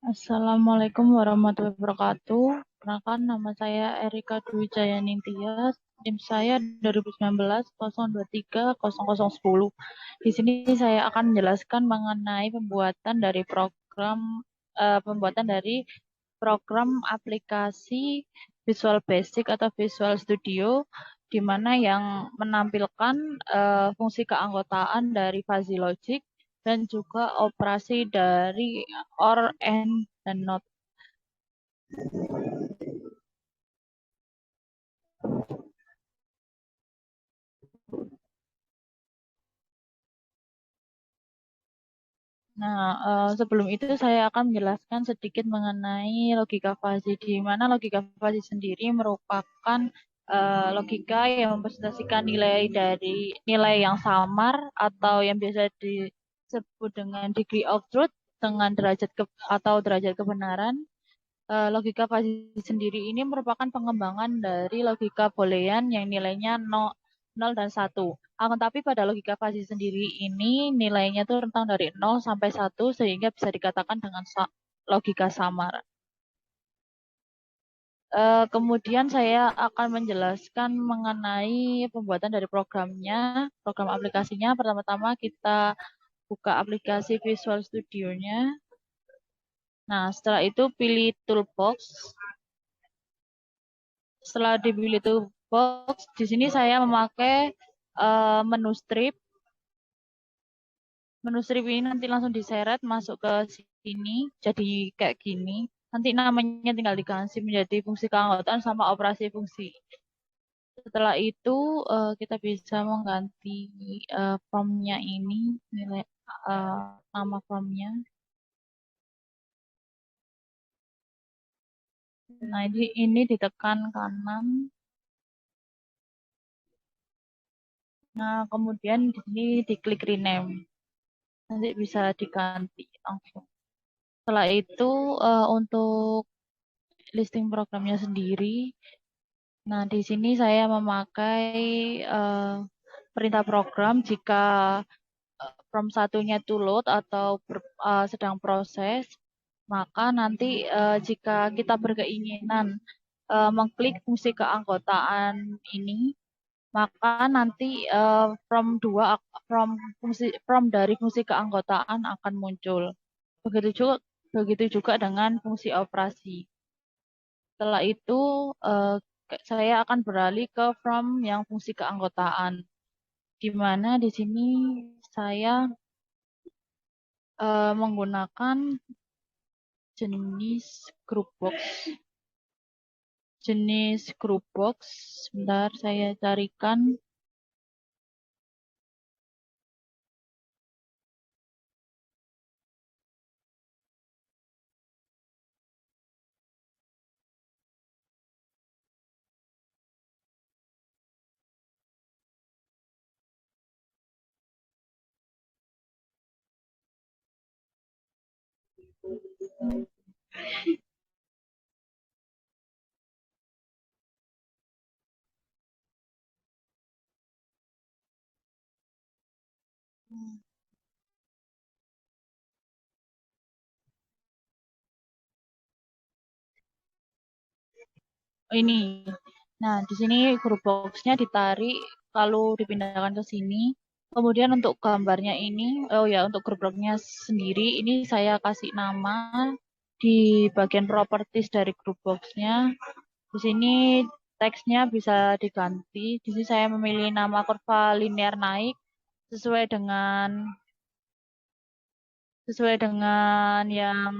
Assalamualaikum warahmatullahi wabarakatuh. Perkenalkan, nama saya Erika Dwi Jaya Ningtyas. NIM saya 2019-023-0010. Di sini saya akan menjelaskan mengenai pembuatan dari program aplikasi Visual Basic atau Visual Studio, di mana yang menampilkan fungsi keanggotaan dari fuzzy logic dan juga operasi dari OR, AND, dan NOT. Nah, sebelum itu saya akan menjelaskan sedikit mengenai logika fuzzy, di mana logika fuzzy sendiri merupakan logika yang mempresentasikan nilai yang samar atau yang biasa disebut dengan degree of truth dengan derajat kebenaran. Logika fuzzy sendiri ini merupakan pengembangan dari logika boolean yang nilainya 0 dan 1. Akan tapi pada logika fuzzy sendiri ini nilainya itu rentang dari 0 sampai 1 sehingga bisa dikatakan dengan logika samar. Kemudian saya akan menjelaskan mengenai pembuatan dari program aplikasinya. Pertama-tama kita buka aplikasi Visual Studio-nya. Nah, setelah itu pilih Toolbox. Setelah dipilih Toolbox, di sini saya memakai menu strip. Menu strip ini nanti langsung diseret masuk ke sini, jadi kayak gini. Nanti namanya tinggal diganti menjadi fungsi keanggotaan sama operasi fungsi. Setelah itu kita bisa mengganti formnya ini, nilai nama formnya. Nah, ini ditekan kanan. Nah, kemudian di sini diklik rename. Nanti bisa diganti langsung. Setelah itu untuk listing programnya sendiri. Nah, di sini saya memakai perintah program jika prompt satunya to load atau sedang proses, maka nanti jika kita berkeinginan mengklik fungsi keanggotaan ini, maka nanti prompt dari fungsi keanggotaan akan muncul. Begitu juga dengan fungsi operasi. Setelah itu saya akan beralih ke from yang fungsi keanggotaan, di mana di sini saya menggunakan jenis group box. Sebentar saya carikan. Ini. Nah, di sini group box-nya ditarik lalu dipindahkan ke sini. Kemudian untuk gambarnya ini, untuk group box-nya sendiri, ini saya kasih nama di bagian properties dari group box-nya. Di sini teksnya bisa diganti. Di sini saya memilih nama kurva linear naik sesuai dengan yang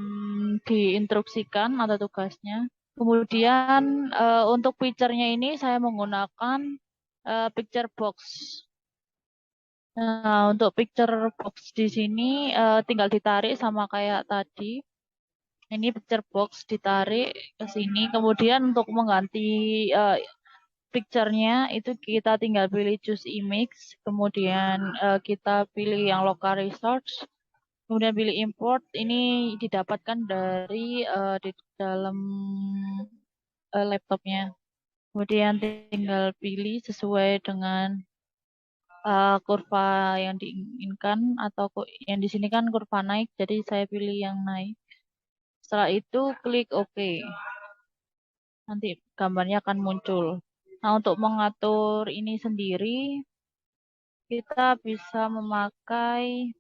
diinstruksikan atau tugasnya. Kemudian untuk picture-nya ini saya menggunakan picture box. Nah, untuk picture box di sini tinggal ditarik sama kayak tadi. Ini picture box ditarik ke sini. Kemudian untuk mengganti picture-nya itu kita tinggal pilih choose image. Kemudian kita pilih yang local resource. Kemudian pilih import. Ini didapatkan dari di dalam laptopnya. Kemudian tinggal pilih sesuai dengan kurva yang diinginkan atau yang di sini kan kurva naik, jadi saya pilih yang naik. Setelah itu klik OK. Nanti gambarnya akan muncul. Nah, untuk mengatur ini sendiri, kita bisa memakai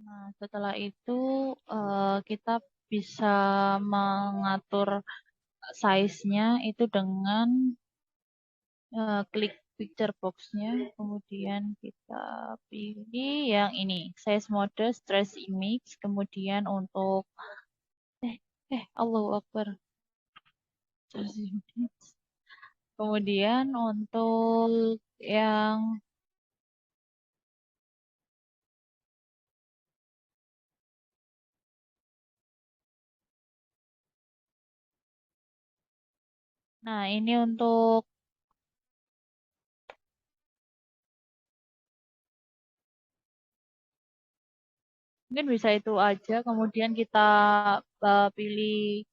Nah, setelah itu kita bisa mengatur size-nya itu dengan klik picture box-nya, kemudian kita pilih yang ini, size mode, stretch image, kemudian untuk eh Allahu Akbar. Stretch image. Kemudian untuk yang nah ini untuk mungkin bisa itu aja. Kemudian kita pilih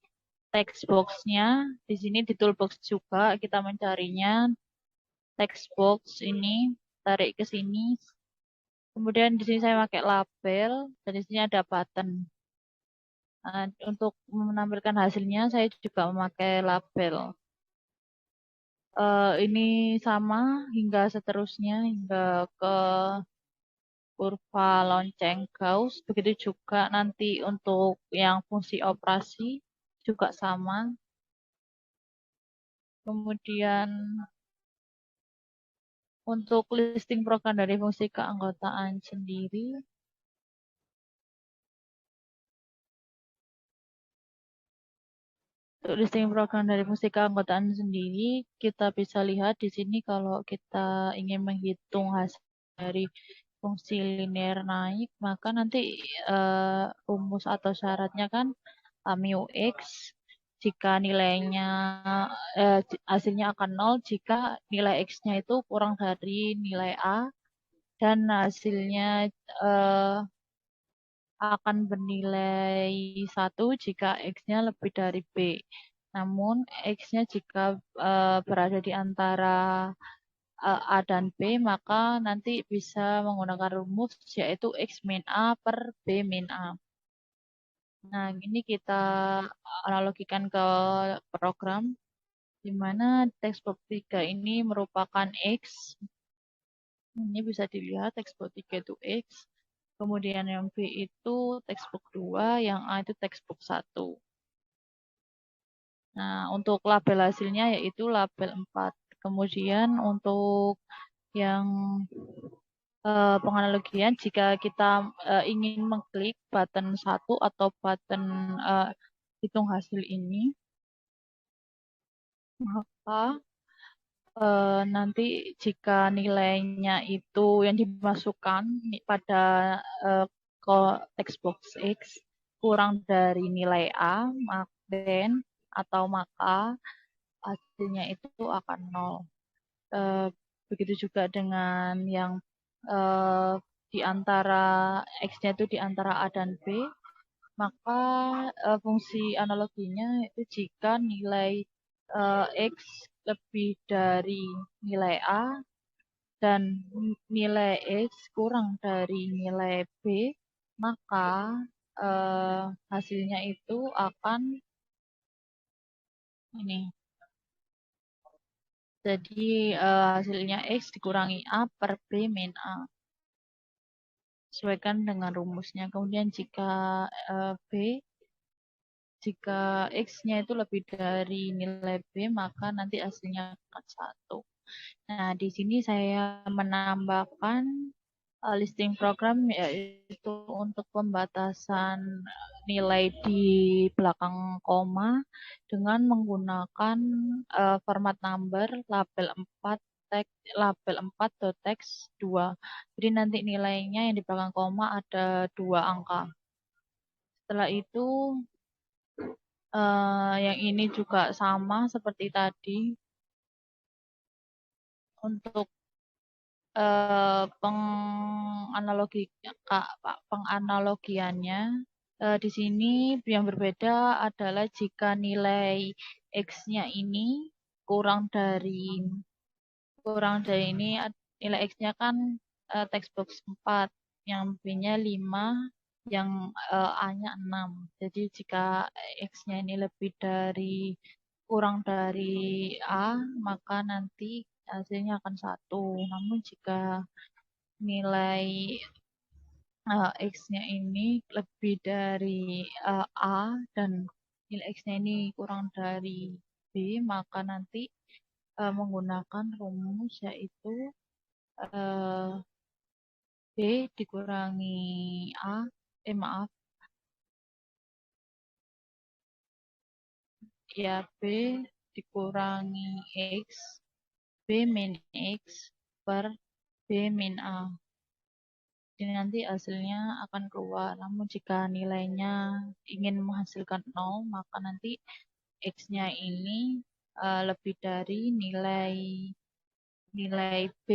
text box-nya. Di sini di toolbox juga kita mencarinya text box ini, tarik ke sini. Kemudian di sini saya pakai label dan di sini ada button. Untuk menampilkan hasilnya saya juga memakai label. Ini sama hingga seterusnya hingga ke kurva lonceng Gauss. Begitu juga nanti untuk yang fungsi operasi juga sama. Kemudian untuk listing program dari fungsi keanggotaan sendiri, untuk listing program dari fungsi keanggotaan sendiri, kita bisa lihat di sini kalau kita ingin menghitung hasil dari fungsi linear naik, maka nanti rumus atau syaratnya kan mu x jika nilainya hasilnya akan 0 jika nilai x-nya itu kurang dari nilai a dan hasilnya eh, akan bernilai 1 jika x-nya lebih dari b. Namun x-nya jika berada di antara A dan B, maka nanti bisa menggunakan rumus yaitu X min A per B min A. Nah, ini kita analogikan ke program di mana textbook 3 ini merupakan X. Ini bisa dilihat textbook 3 itu X. Kemudian yang B itu textbook 2, yang A itu textbook 1. Nah, untuk label hasilnya yaitu label 4. Kemudian untuk yang penganalogian jika kita ingin mengklik button 1 atau button hitung hasil ini, maka nanti jika nilainya itu yang dimasukkan pada uh, text box X kurang dari nilai A, then atau maka hasilnya itu akan 0. Eh, Begitu juga dengan yang eh, di antara X-nya itu di antara A dan B, maka fungsi analoginya itu jika nilai X lebih dari nilai A dan nilai X kurang dari nilai B, maka hasilnya itu akan ini. Jadi hasilnya X dikurangi A per B min A. Sesuaikan dengan rumusnya. Kemudian jika B, jika X-nya itu lebih dari nilai B, maka nanti hasilnya akan 1. Nah, di sini saya menambahkan listing program yaitu untuk pembatasan nilai di belakang koma dengan menggunakan format number label 4 teks label 4.text 2. Jadi nanti nilainya yang di belakang koma ada 2 angka. Setelah itu Yang ini juga sama seperti tadi. Untuk penganalogiannya, di sini yang berbeda adalah jika nilai X-nya ini kurang dari ini, nilai X-nya kan text box 4, yang B-nya 5, yang A-nya 6. Jadi jika X-nya ini kurang dari A, maka nanti hasilnya akan 1. Namun jika nilai X-nya ini lebih dari A dan nilai X-nya ini kurang dari B, maka nanti menggunakan rumus yaitu B dikurangi A, maaf, ya B dikurangi X, B min X per B min A. Jadi nanti hasilnya akan keluar. Namun jika nilainya ingin menghasilkan 0, maka nanti X-nya ini lebih dari nilai B.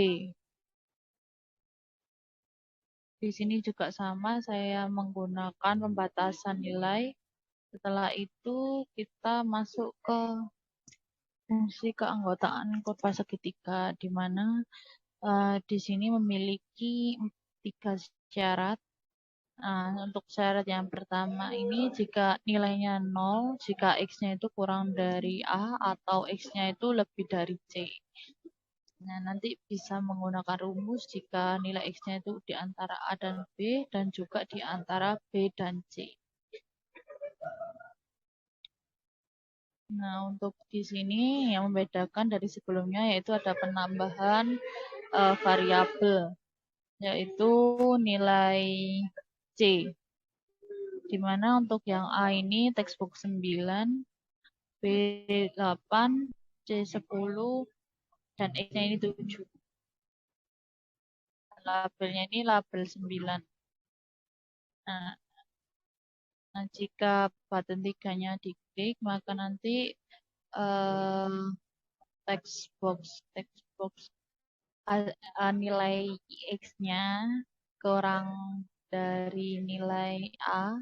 Di sini juga sama, saya menggunakan pembatasan nilai. Setelah itu kita masuk ke fungsi keanggotaan kurva segitiga, di mana di sini memiliki 3 syarat. Nah, untuk syarat yang pertama ini jika nilainya 0, jika X-nya itu kurang dari A atau X-nya itu lebih dari C. Nah, nanti bisa menggunakan rumus jika nilai X-nya itu di antara A dan B dan juga di antara B dan C. Nah, untuk di sini yang membedakan dari sebelumnya yaitu ada penambahan variabel, yaitu nilai C. Di mana untuk yang A ini textbook 9, B8, C10, dan X-nya ini 7. Labelnya ini label 9. Nah, jika button 3-nya diklik, maka nanti eh, text box nilai X-nya kurang dari nilai A.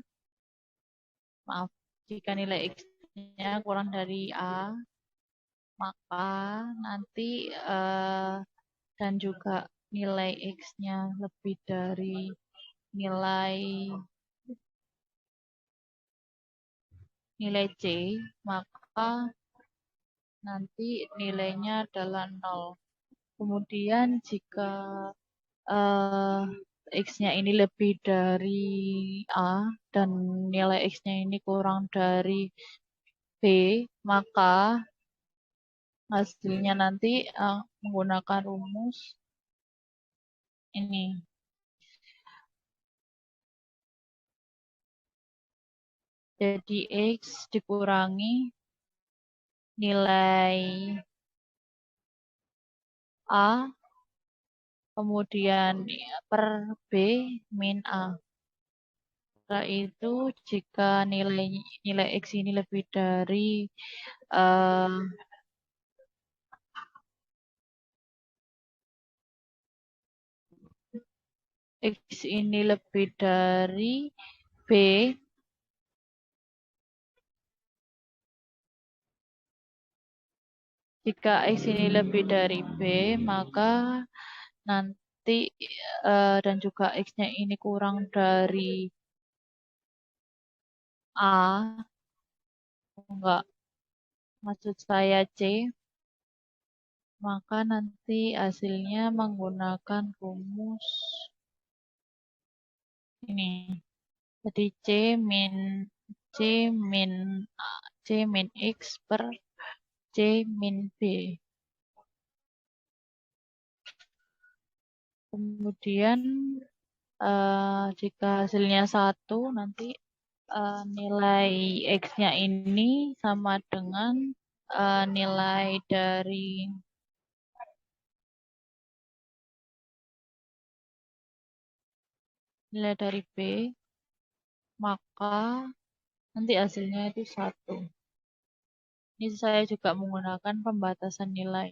Maaf, jika nilai X-nya kurang dari A, maka nanti dan juga nilai X-nya lebih dari nilai C, maka nanti nilainya adalah 0. Kemudian jika X-nya ini lebih dari A dan nilai X-nya ini kurang dari B, maka hasilnya nanti menggunakan rumus ini. Jadi X dikurangi nilai A, kemudian per B min A. Setelah itu jika nilai X ini lebih dari X ini lebih dari B, jika X ini lebih dari B, maka nanti dan juga X-nya ini kurang dari A, enggak, maksud saya C, maka nanti hasilnya menggunakan rumus ini. Jadi C min C min X per C min B. Kemudian jika hasilnya 1, nanti nilai X-nya ini sama dengan nilai dari B, maka nanti hasilnya itu 1. Ini saya juga menggunakan pembatasan nilai.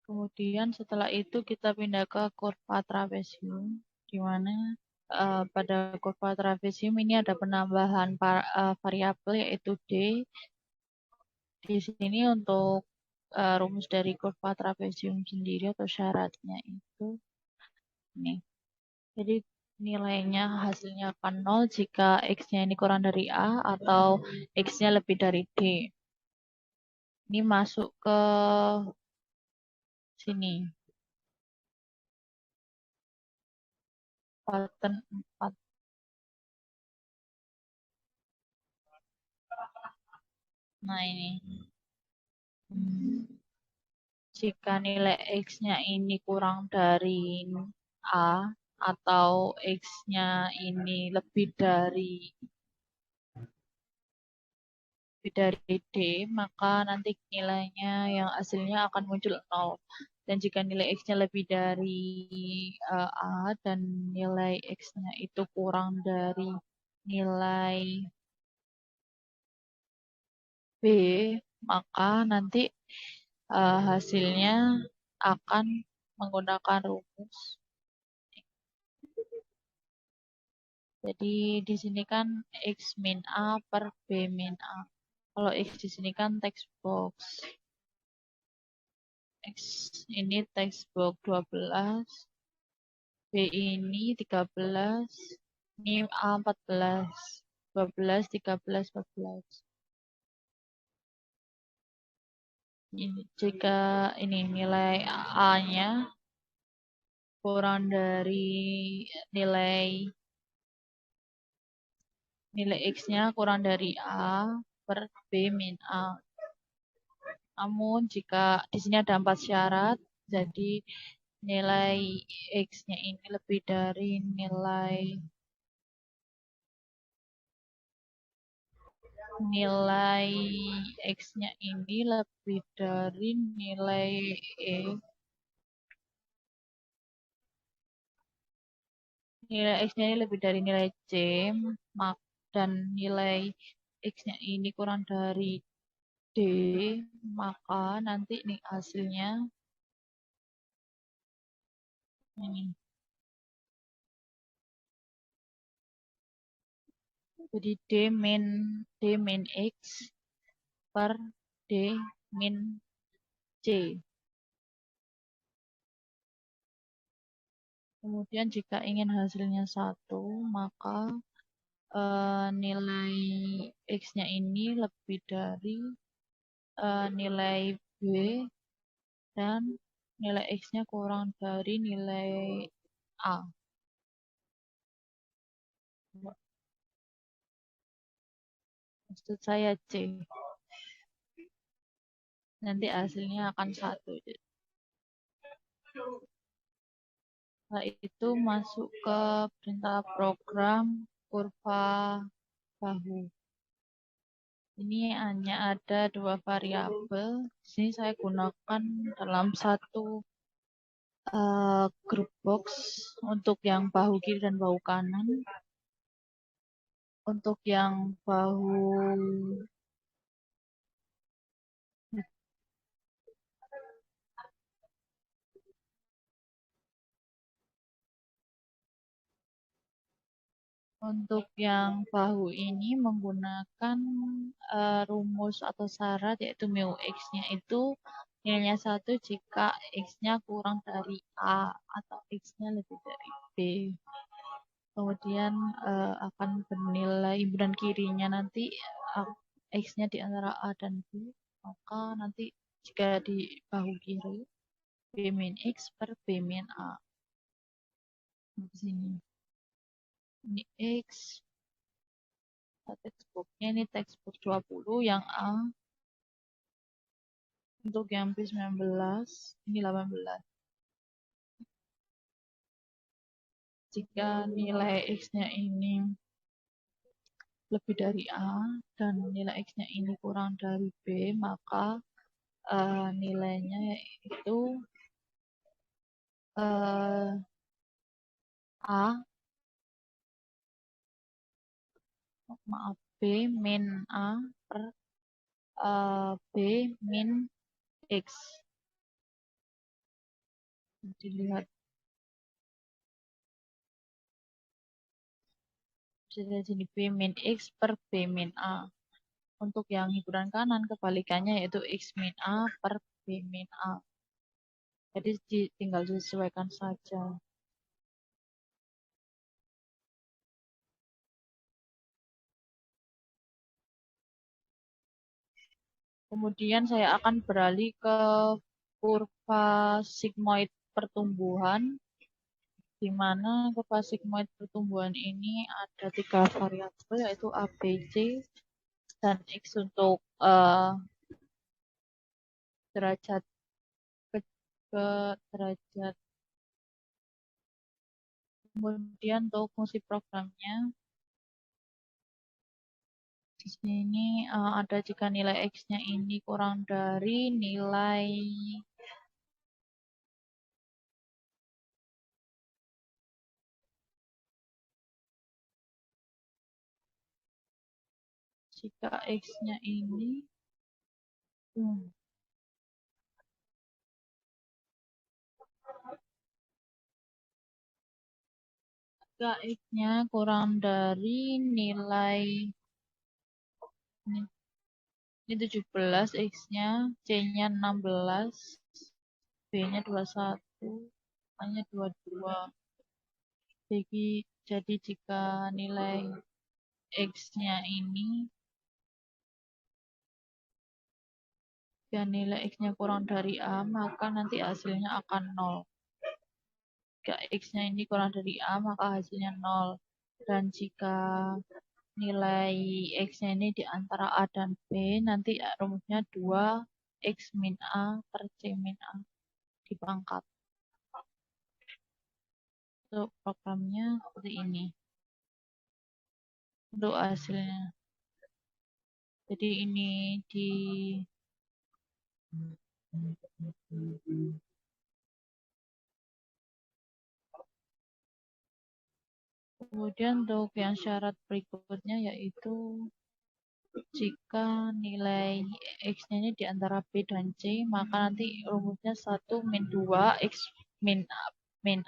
Kemudian setelah itu kita pindah ke kurva trapesium, di mana pada kurva trapesium ini ada penambahan variabel yaitu D. Di sini untuk rumus dari kurva trapesium sendiri atau syaratnya itu ini. Jadi nilainya hasilnya akan 0 jika X-nya ini kurang dari A atau X-nya lebih dari D. Ini masuk ke sini. Pattern 4. Nah ini. Jika nilai X-nya ini kurang dari A atau X-nya ini lebih dari D, maka nanti nilainya yang hasilnya akan muncul 0. Dan jika nilai X-nya lebih dari A dan nilai X-nya itu kurang dari nilai B, maka nanti hasilnya akan menggunakan rumus. Jadi di sini kan X min A per B min A. Kalau X di sini kan text box. X ini text box 12. B ini 13. Ini A 14. 12, 13, 14. Ini, jika ini nilai A-nya kurang dari nilai X-nya kurang dari A per B min A. Namun jika di sini ada 4 syarat, jadi nilai X-nya ini lebih dari nilai X-nya ini lebih dari nilai E. Nilai X-nya ini lebih dari nilai C, dan nilai X-nya ini kurang dari D, maka nanti nih hasilnya ini. Jadi D min X per D min C. Kemudian jika ingin hasilnya 1, maka nilai X-nya ini lebih dari nilai B dan nilai X-nya kurang dari nilai A. Maksud saya C. Nanti hasilnya akan 1. Setelah itu masuk ke perintah program kurva bahu. Ini hanya ada 2 variabel. Di sini saya gunakan dalam satu group box untuk yang bahu kiri dan bahu kanan. Untuk yang bahu ini menggunakan rumus atau syarat yaitu mu X-nya itu nilainya 1 jika X-nya kurang dari A atau X-nya lebih dari B. Kemudian akan bernilai imbunan kirinya nanti X-nya di antara A dan B. Maka nanti jika di bahu kiri B min X per B min A. Di sini. Ini X. Textbooknya ini textbook 20 yang A. Untuk yang B 19, ini 18. Jika nilai X-nya ini lebih dari A dan nilai X-nya ini kurang dari B, maka nilainya itu A maaf, B min A per B min X. Dilihat, bisa dari sini B min X per B min A. Untuk yang hiburan kanan, kebalikannya yaitu X min A per B min A. Jadi tinggal disesuaikan saja. Kemudian saya akan beralih ke kurva sigmoid pertumbuhan, di mana kurva sigmoid pertumbuhan ini ada 3 variabel, yaitu A, B, C, dan X untuk derajat ke derajat. Kemudian untuk fungsi programnya, di sini ada jika nilai X-nya ini kurang dari nilai jika X-nya ini jika X-nya kurang dari nilai ini 17, X-nya, C-nya 16, B-nya 21, A-nya 22. Jadi jika nilai X-nya ini, jika nilai X-nya kurang dari A, maka nanti hasilnya akan 0. Jika X-nya ini kurang dari A, maka hasilnya 0. Dan jika nilai X-nya ini di antara A dan B, nanti rumusnya 2 X min A per C min A dipangkat. Untuk programnya seperti ini. Untuk hasilnya. Jadi ini di kemudian untuk yang syarat berikutnya yaitu jika nilai X-nya ini di antara B dan C, maka nanti rumusnya 1 min 2 X min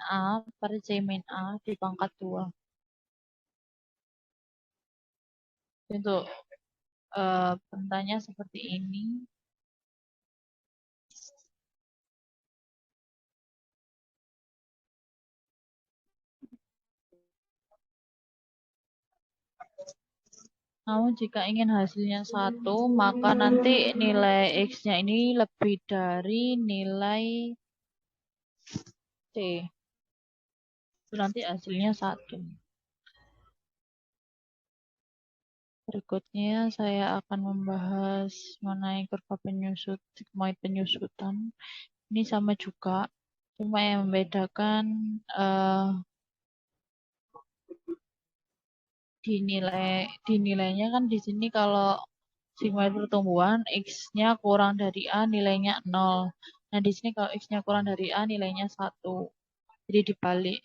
A per C min A dipangkat 2. Untuk bentannya seperti ini. Namun jika ingin hasilnya 1, maka nanti nilai X-nya ini lebih dari nilai C. Itu nanti hasilnya 1. Berikutnya saya akan membahas mengenai kurva sigmoid penyusutan. Ini sama juga, cuma yang membedakan dinilainya kan di sini kalau sigmoid pertumbuhan X-nya kurang dari A nilainya 0. Nah, di sini kalau X-nya kurang dari A nilainya 1. Jadi dibalik.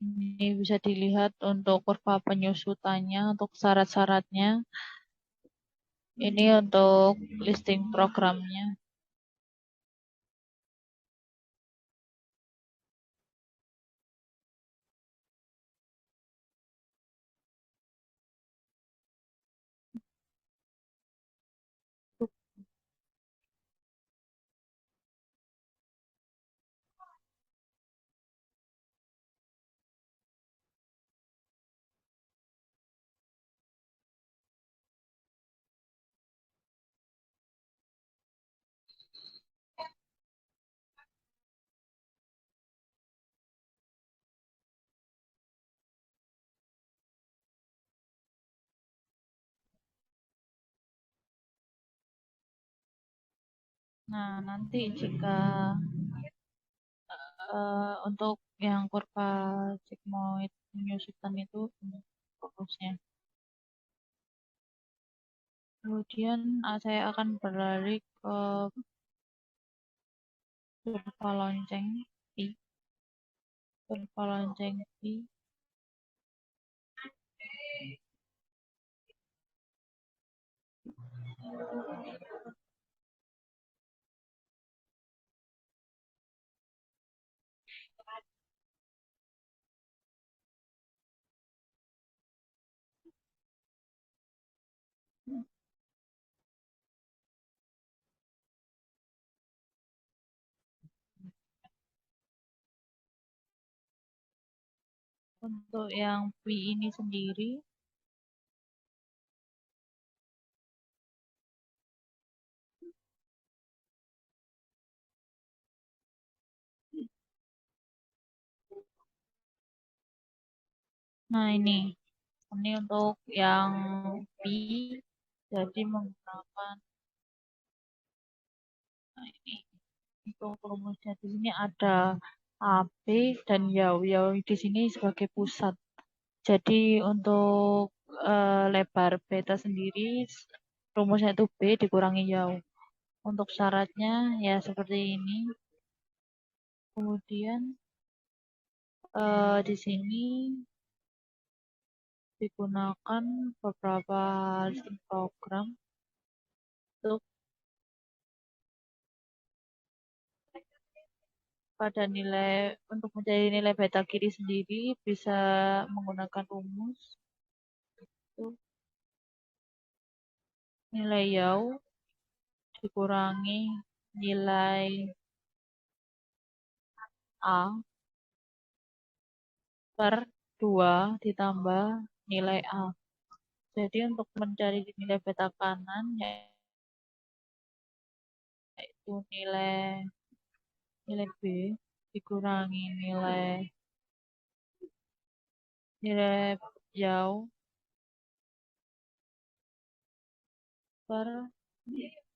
Ini bisa dilihat untuk kurva penyusutannya, untuk syarat-syaratnya. Ini untuk listing programnya. Nah, nanti jika untuk yang kurva sigmoid penyusutan itu fokusnya. Kemudian saya akan beralih ke kurva lonceng I. Kurva lonceng I. Untuk yang P ini sendiri, nah ini untuk yang P, jadi menggunakan, nah ini untuk rumusnya di sini ada AP dan Yau. Yau di sini sebagai pusat. Jadi untuk lebar beta sendiri, rumusnya itu B dikurangi Yau. Untuk syaratnya ya seperti ini. Kemudian di sini digunakan beberapa listing program untuk pada nilai untuk mencari nilai beta kiri sendiri bisa menggunakan rumus itu nilai Yau dikurangi nilai A per 2 ditambah nilai A. Jadi untuk mencari nilai beta kanan yaitu nilai nilai B dikurangi nilai Yau per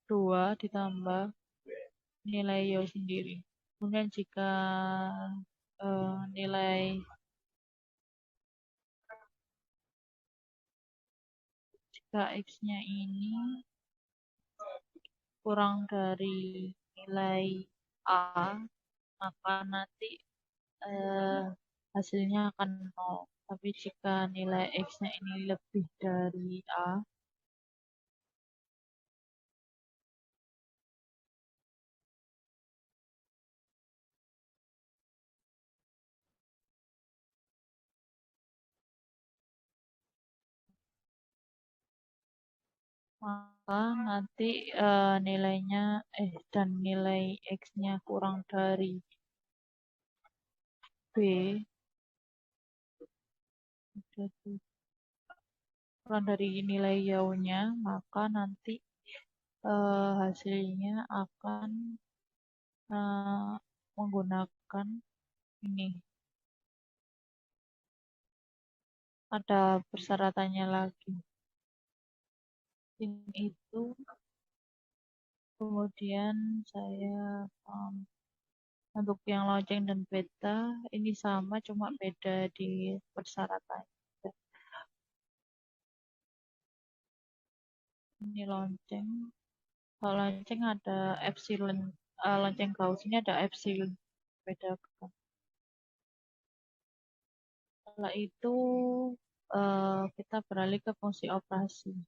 2 ditambah nilai Yau sendiri. Kemudian jika nilai jika X-nya ini kurang dari nilai A, maka nanti eh, hasilnya akan 0. Tapi jika nilai X-nya ini lebih dari A, maka nanti nilainya dan nilai X-nya kurang dari B, kurang dari nilai Yau-nya, maka nanti hasilnya akan eh, menggunakan ini. Ada persyaratannya lagi. Ini itu kemudian saya untuk yang lonceng dan beta ini sama, cuma beda di persyaratan. Ini lonceng. Kalau lonceng ada epsilon, lonceng Gauss ini ada epsilon. Beda kan. Setelah itu kita beralih ke fungsi operasi.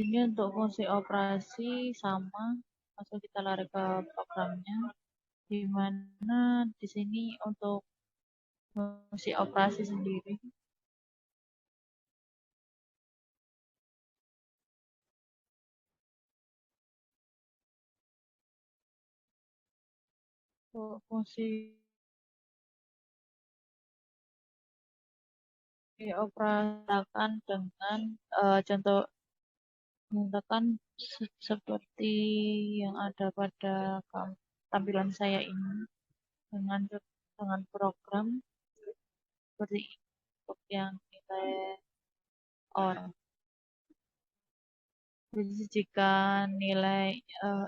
Ini untuk fungsi operasi sama, langsung kita lari ke programnya. Di mana di sini untuk fungsi operasi sendiri, fungsi dioperasikan dengan contoh menggunakan seperti yang ada pada tampilan saya ini dengan program seperti untuk yang nilai OR. Jadi jika nilai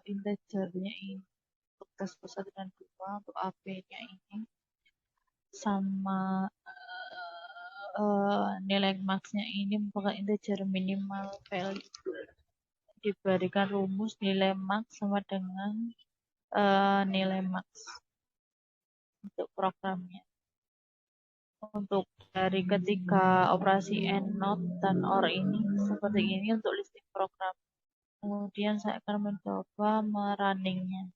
integernya ini untuk tes 1 dan 2 untuk AP-nya ini sama nilai max-nya ini merupakan integer minimal value, diberikan rumus nilai max sama dengan nilai max untuk programnya. Untuk dari ketiga operasi and not dan or ini seperti ini untuk listing program. Kemudian saya akan mencoba merunningnya.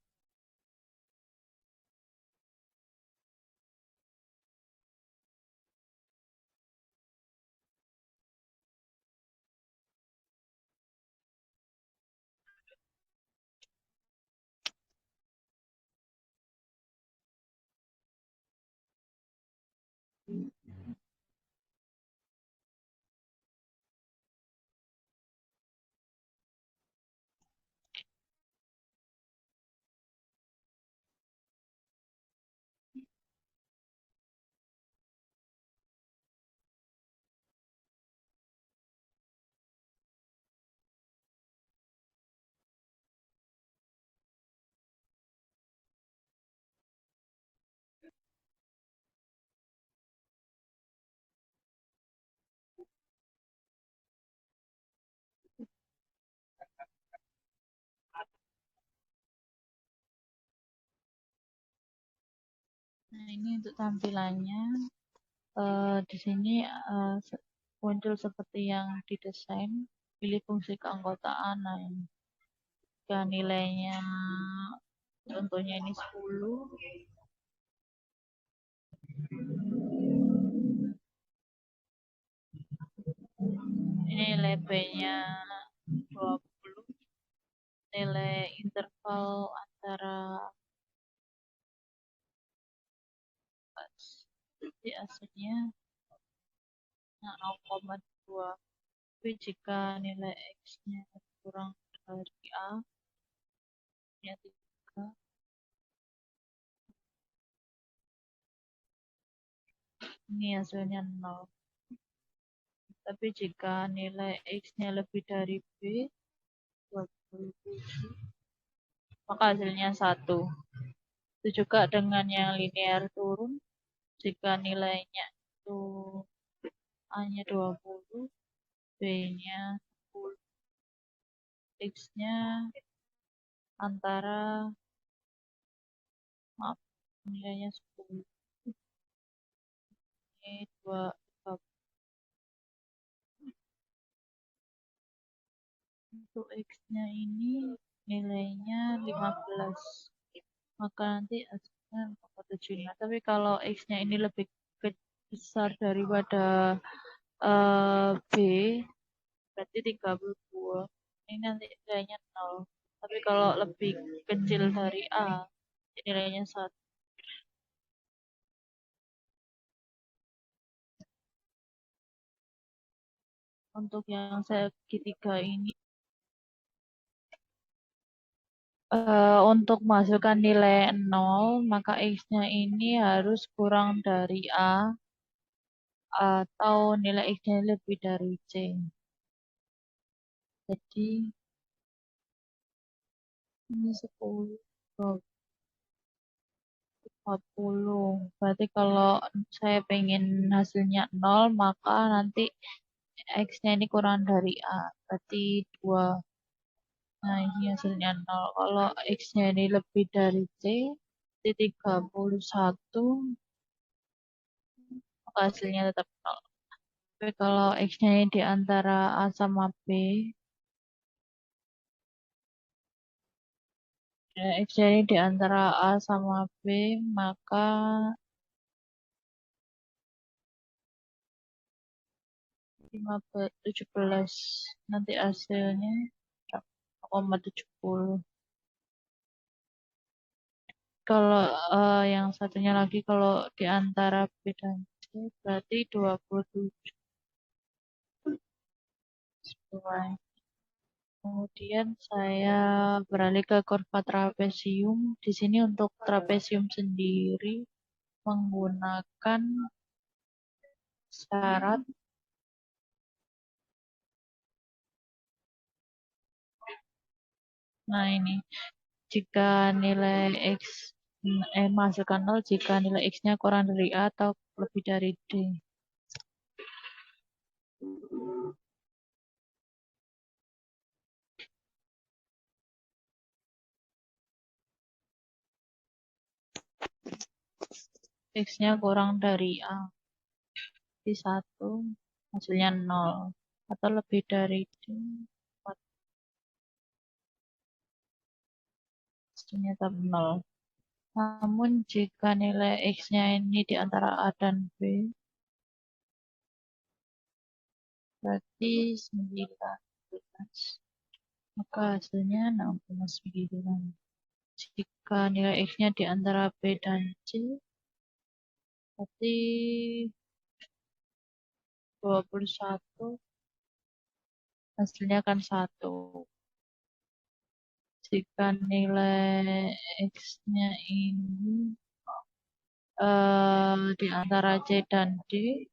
Nah, ini untuk tampilannya. Di sini muncul seperti yang didesain. Pilih fungsi keanggotaan. Nah, ini. Jika nilainya contohnya ini 10, ini nilai B-nya 20, nilai interval antara di aslinya 0,2. Tapi jika nilai X-nya kurang dari A, ya 3, ini hasilnya 0. Tapi jika nilai X-nya lebih dari B, 27, maka hasilnya 1. Itu juga dengan yang linear turun, jika nilainya itu A-nya 20, B-nya 10, X-nya antara, maaf, nilainya 10. Ini 2, untuk X-nya ini nilainya 15. Maka nanti hasilnya 475. Tapi kalau X-nya ini lebih besar daripada B, berarti 32. Ini nanti nilainya 0. Tapi kalau lebih kecil dari A, nilainya 1. Untuk yang segitiga ini, untuk masukkan nilai 0, maka X-nya ini harus kurang dari A atau nilai X-nya lebih dari C. Jadi ini 10, 40. Berarti kalau saya pengen hasilnya 0, maka nanti X-nya ini kurang dari A. Berarti 2. Nah, ini hasilnya 0. Kalau X-nya ini lebih dari C, berarti 31, maka hasilnya tetap 0. Tapi kalau X-nya ini di antara A sama B, X-nya ini di antara A sama B, maka 17. Nanti hasilnya 0,70. Kalau yang satunya lagi kalau di antara B dan C berarti 27 sesuai. Kemudian saya beralih ke kurva trapesium. Di sini untuk trapesium sendiri menggunakan syarat, nah ini, jika nilai X masukkan 0 jika nilai X-nya kurang dari A atau lebih dari D. X-nya kurang dari A. bagi 1, hasilnya 0. Atau lebih dari 4, hasilnya tetap 0. Namun jika nilai X-nya ini di antara A dan B, berarti 19. Maka hasilnya 6,9. Jika nilai X-nya di antara B dan C, berarti 21, hasilnya kan 1. Jika nilai X-nya ini di antara C dan D,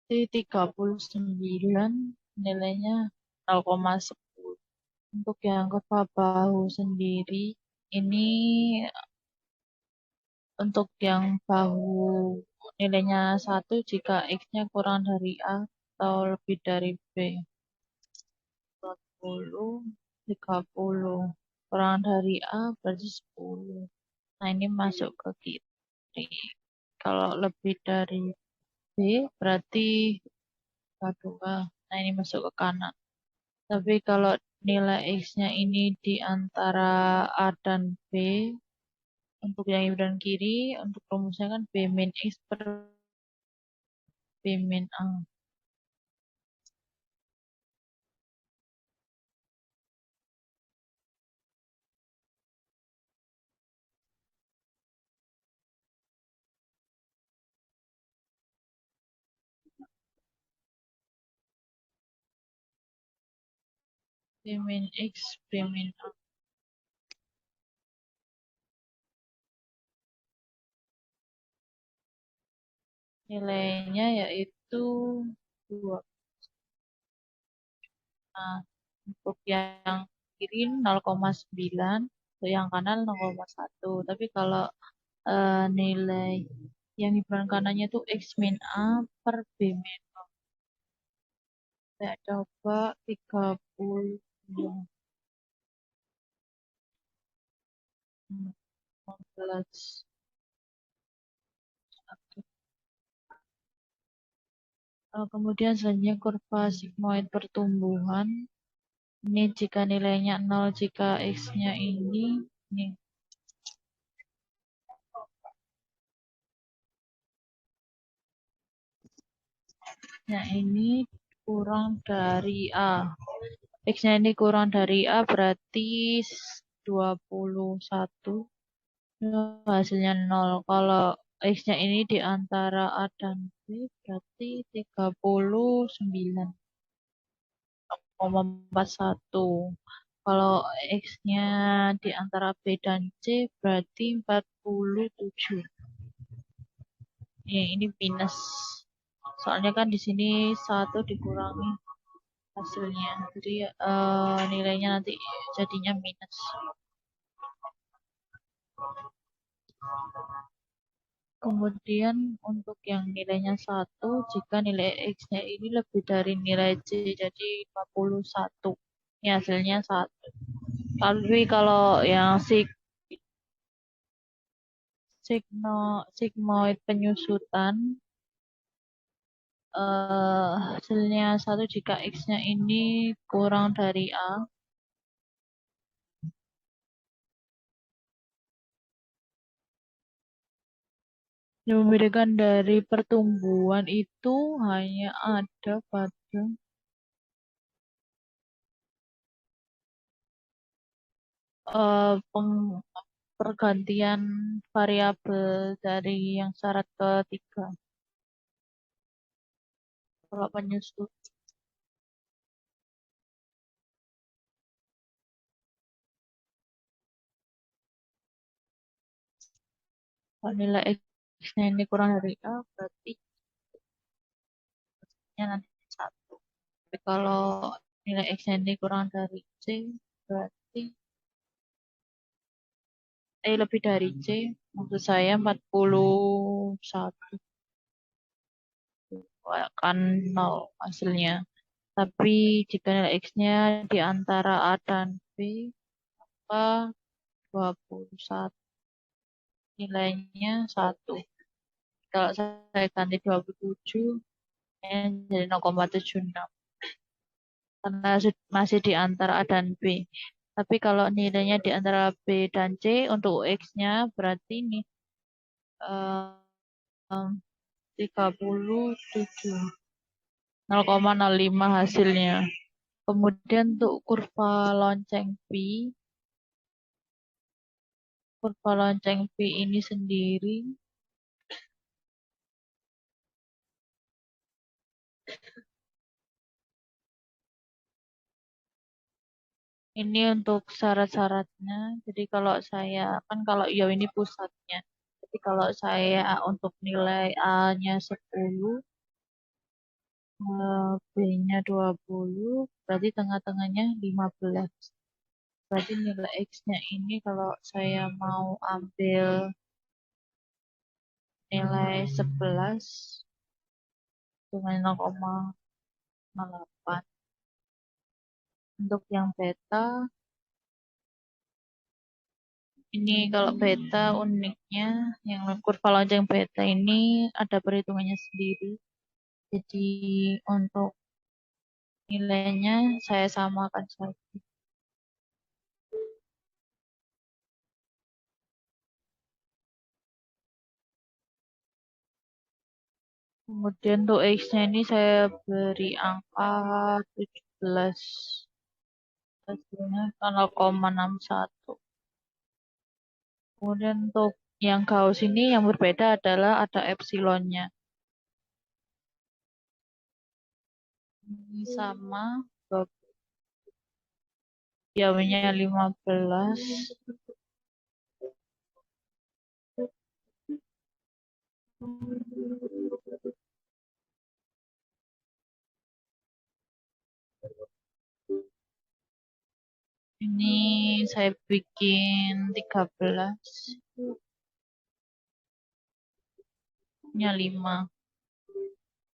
di 39, nilainya 0,10. Untuk yang kepala bahu sendiri, ini untuk yang bahu nilainya 1 jika X-nya kurang dari A atau lebih dari B. 40, 30. Kurang dari A berarti 10. Nah, ini masuk ke kiri. Kalau lebih dari B berarti 2. Nah, ini masuk ke kanan. Tapi kalau nilai X-nya ini di antara A dan B, untuk yang ibu dan kiri, untuk rumusnya kan B min X per B min A. B min X, B min A. Nilainya yaitu 2. Nah, untuk yang kiri 0,9, untuk yang kanan 0,1. Tapi kalau nilai yang himpunan kanannya itu X min A per B min A. Saya coba 30, 15. Kemudian selanjutnya kurva sigmoid pertumbuhan. Ini jika nilainya 0, jika X-nya ini ini kurang dari A. X-nya ini kurang dari A berarti 21. Hasilnya 0. Kalau X-nya ini di antara A dan B berarti 39,41. Kalau X-nya di antara B dan C berarti 47. Ini minus. Soalnya kan di sini 1 dikurangi hasilnya. Jadi nilainya nanti jadinya minus. Kemudian untuk yang nilainya 1, jika nilai X-nya ini lebih dari nilai C, jadi 51. Ini hasilnya 1. Tapi kalau yang sigmoid penyusutan, hasilnya 1 jika X-nya ini kurang dari A. Yang membedakan dari pertumbuhan itu hanya ada pada pergantian variabel dari yang syarat ketiga. Kalau penyusun kalau nilai X-nya ini kurang dari A, berarti nanti 1. Tapi kalau nilai X-nya ini kurang dari C, berarti lebih dari C, maksud saya 41. Akan 0 hasilnya. Tapi jika nilai X-nya di antara A dan B, maka 21. nilainya 1. Kalau saya ganti 27, ya jadi 0,76. Karena masih di antara A dan B. Tapi kalau nilainya di antara B dan C, untuk X-nya berarti ini eh, 37, 0,05 hasilnya. Kemudian untuk kurva lonceng P ini sendiri, ini untuk syarat-syaratnya. Jadi kalau saya, kan kalau ya ini pusatnya. Jadi kalau saya untuk nilai A-nya 10, B-nya 20, berarti tengah-tengahnya 15. Berarti nilai X-nya ini kalau saya mau ambil nilai 11 dengan 0,8. Untuk yang beta, ini kalau beta uniknya, yang kurva lonceng beta ini ada perhitungannya sendiri. Jadi untuk nilainya saya samakan saja. Kemudian untuk X-nya ini saya beri angka 17. Hasilnya 0,61. Kemudian untuk yang Gauss ini yang berbeda adalah ada epsilonnya. Ini sama, jauhnya 15. Ini saya bikin 13. Nya 5.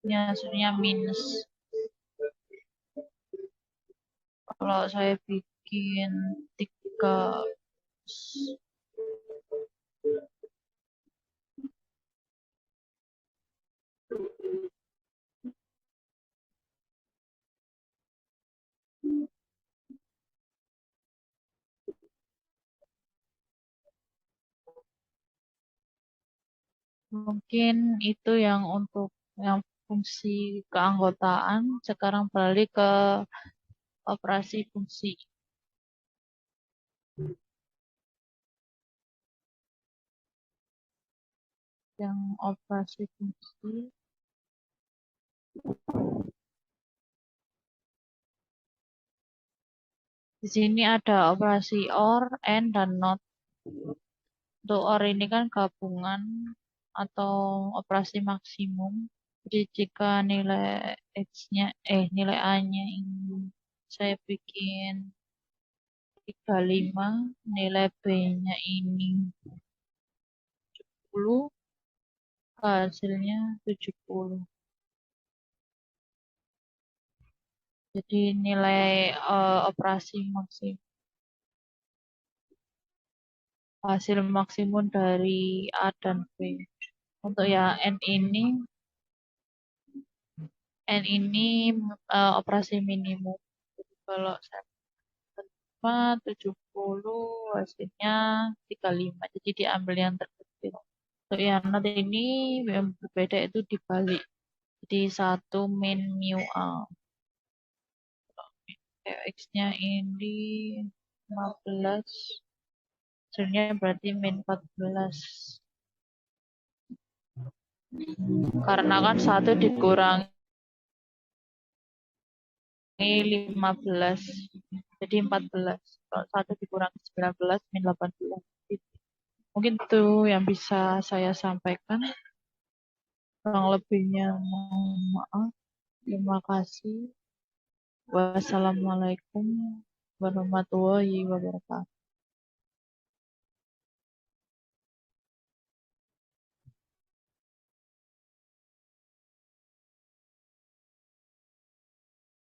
Ini hasilnya minus. Kalau saya bikin 3, mungkin itu yang untuk yang fungsi keanggotaan. Sekarang beralih ke operasi fungsi. Yang operasi fungsi, di sini ada operasi OR, AND, dan NOT. Untuk OR ini kan gabungan atau operasi maksimum. Jadi jika nilai X-nya, nilai A-nya ini saya bikin 35, nilai B-nya ini 10, hasilnya 70. Jadi nilai operasi maksimum, hasil maksimum dari A dan B. Untuk ya N ini operasi minimum. Jadi kalau saya 70, hasilnya 35. Jadi diambil yang terkecil. Untuk yang not ini yang berbeda itu dibalik. Jadi 1 min mu A. X-nya ini 15. Hasilnya berarti min 14. Karena kan 1 dikurangi 15. Jadi 14. Kalau 1 dikurangi 19 min 18. Mungkin itu yang bisa saya sampaikan. Kurang lebihnya mohon maaf. Terima kasih. Wassalamualaikum warahmatullahi wabarakatuh.